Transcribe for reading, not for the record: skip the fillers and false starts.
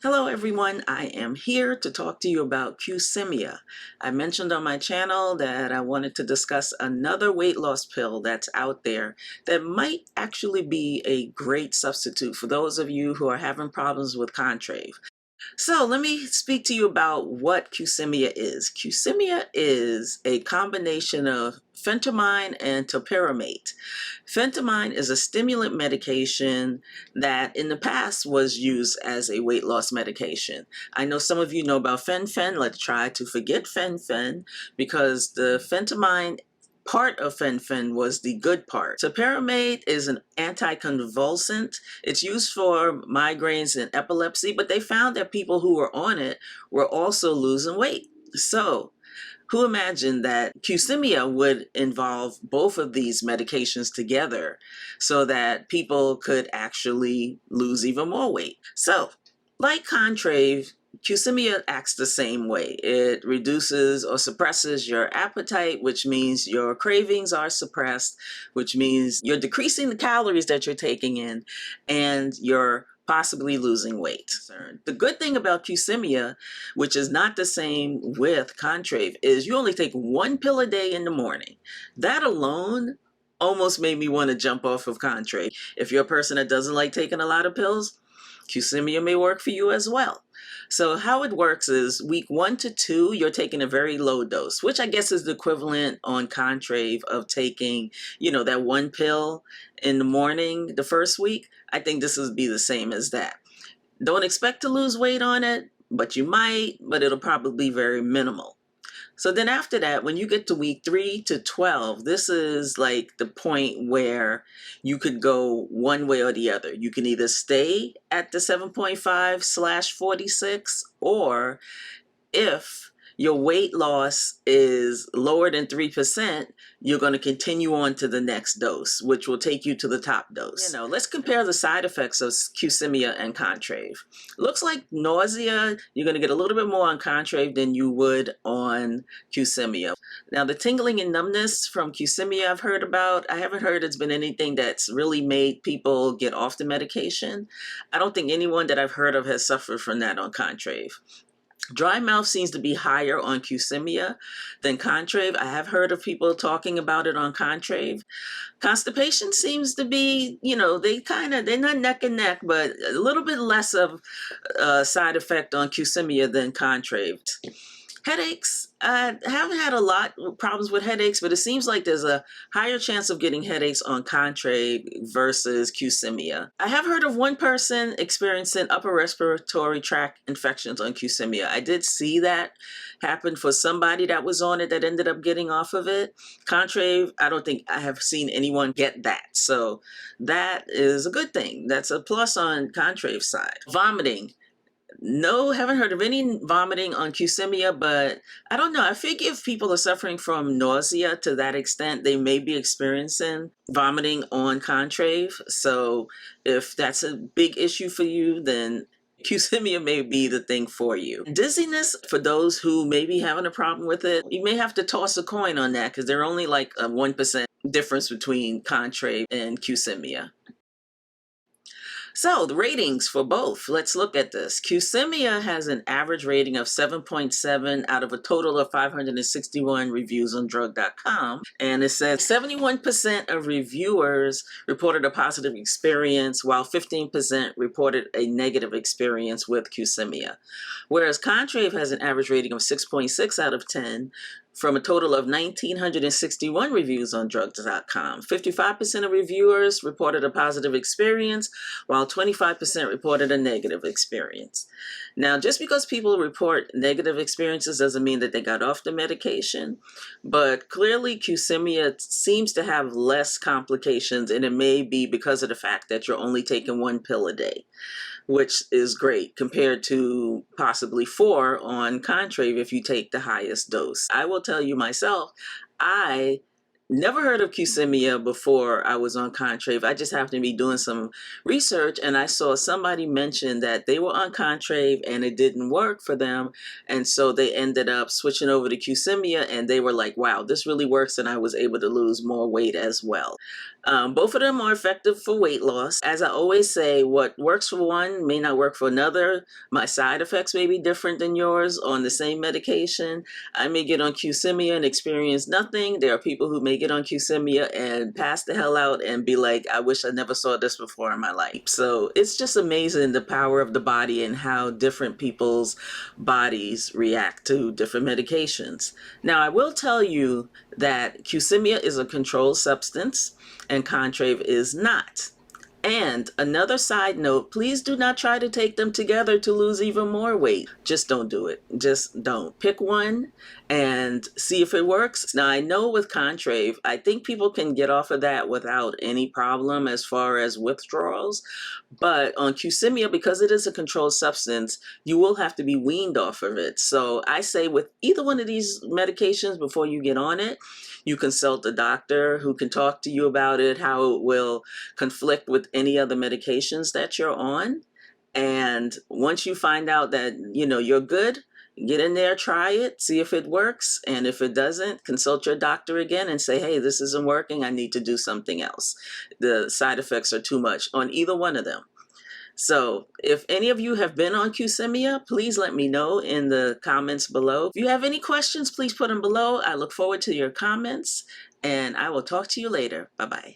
Hello everyone, I am here to talk to you about Qsymia. I mentioned on my channel that I wanted to discuss another weight loss pill that's out there that might actually be a great substitute for those of you who are having problems with Contrave. So let me speak to you about what Qsymia is. Qsymia is a combination of phentermine and topiramate. Phentermine is a stimulant medication that in the past was used as a weight loss medication. I know some of you know about fen-phen. Let's try to forget fen-phen because the phentermine part of fen-phen was the good part. Topiramate is an anticonvulsant. It's used for migraines and epilepsy, but they found that people who were on it were also losing weight. So who imagined that Qsymia would involve both of these medications together so that people could actually lose even more weight? So, like Contrave, Qsymia acts the same way. It reduces or suppresses your appetite, which means your cravings are suppressed, which means you're decreasing the calories that you're taking in, and you're possibly losing weight. The good thing about Qsymia, which is not the same with Contrave, is you only take one pill a day in the morning. That alone almost made me want to jump off of Contrave. If you're a person that doesn't like taking a lot of pills, Qsymia may work for you as well. So how it works is week 1 to 2, you're taking a very low dose, which I guess is the equivalent on Contrave of taking, that one pill in the morning the first week. I think this would be the same as that. Don't expect to lose weight on it, but you might, but it'll probably be very minimal. So then after that, when you get to week 3 to 12, this is like the point where you could go one way or the other. You can either stay at the 7.5/46, or if your weight loss is lower than 3%, you're going to continue on to the next dose, which will take you to the top dose. Let's compare the side effects of Qsymia and Contrave. Looks like nausea, you're going to get a little bit more on Contrave than you would on Qsymia. Now, the tingling and numbness from Qsymia I've heard about. I haven't heard it's been anything that's really made people get off the medication. I don't think anyone that I've heard of has suffered from that on Contrave. Dry mouth seems to be higher on Qsymia than Contrave. I have heard of people talking about it on Contrave. Constipation seems to be, they're not neck and neck, but a little bit less of a side effect on Qsymia than Contrave. Headaches, I haven't had a lot of problems with headaches, but it seems like there's a higher chance of getting headaches on Contrave versus Qsymia. I have heard of one person experiencing upper respiratory tract infections on Qsymia. I did see that happen for somebody that was on it that ended up getting off of it. Contrave, I don't think I have seen anyone get that. So that is a good thing. That's a plus on Contrave's side. Vomiting. No, haven't heard of any vomiting on Qsymia, but I don't know. I figure if people are suffering from nausea to that extent, they may be experiencing vomiting on Contrave. So if that's a big issue for you, then Qsymia may be the thing for you. Dizziness, for those who may be having a problem with it, you may have to toss a coin on that because they're only like a 1% difference between Contrave and Qsymia. So the ratings for both, let's look at this. Qsymia has an average rating of 7.7 out of a total of 561 reviews on drug.com. And it says 71% of reviewers reported a positive experience, while 15% reported a negative experience with Qsymia. Whereas Contrave has an average rating of 6.6 out of 10, from a total of 1,961 reviews on drugs.com. 55% of reviewers reported a positive experience, while 25% reported a negative experience. Now, just because people report negative experiences doesn't mean that they got off the medication, but clearly Qsymia seems to have less complications, and it may be because of the fact that you're only taking one pill a day, which is great compared to possibly 4 on Contrave if you take the highest dose. I will tell you myself, I Never heard of Qsymia before I was on Contrave. I just happened to be doing some research and I saw somebody mention that they were on Contrave and it didn't work for them. And so they ended up switching over to Qsymia and they were like, wow, this really works. And I was able to lose more weight as well. Both of them are effective for weight loss. As I always say, what works for one may not work for another. My side effects may be different than yours on the same medication. I may get on Qsymia and experience nothing. There are people who may get on Qsymia and pass the hell out and be like, I wish I never saw this before in my life. So it's just amazing the power of the body and how different people's bodies react to different medications. Now, I will tell you that Qsymia is a controlled substance and Contrave is not. And another side note, please do not try to take them together to lose even more weight. Just don't do it. Just don't. Pick one and see if it works. Now, I know with Contrave, I think people can get off of that without any problem as far as withdrawals. But on Qsymia, because it is a controlled substance, you will have to be weaned off of it. So I say with either one of these medications, before you get on it, you consult a doctor who can talk to you about it, how it will conflict with any other medications that you're on. And once you find out that, you're good, get in there, try it, see if it works. And if it doesn't, consult your doctor again and say, hey, this isn't working. I need to do something else. The side effects are too much on either one of them. So if any of you have been on Qsymia, please let me know in the comments below. If you have any questions, please put them below. I look forward to your comments and I will talk to you later. Bye-bye.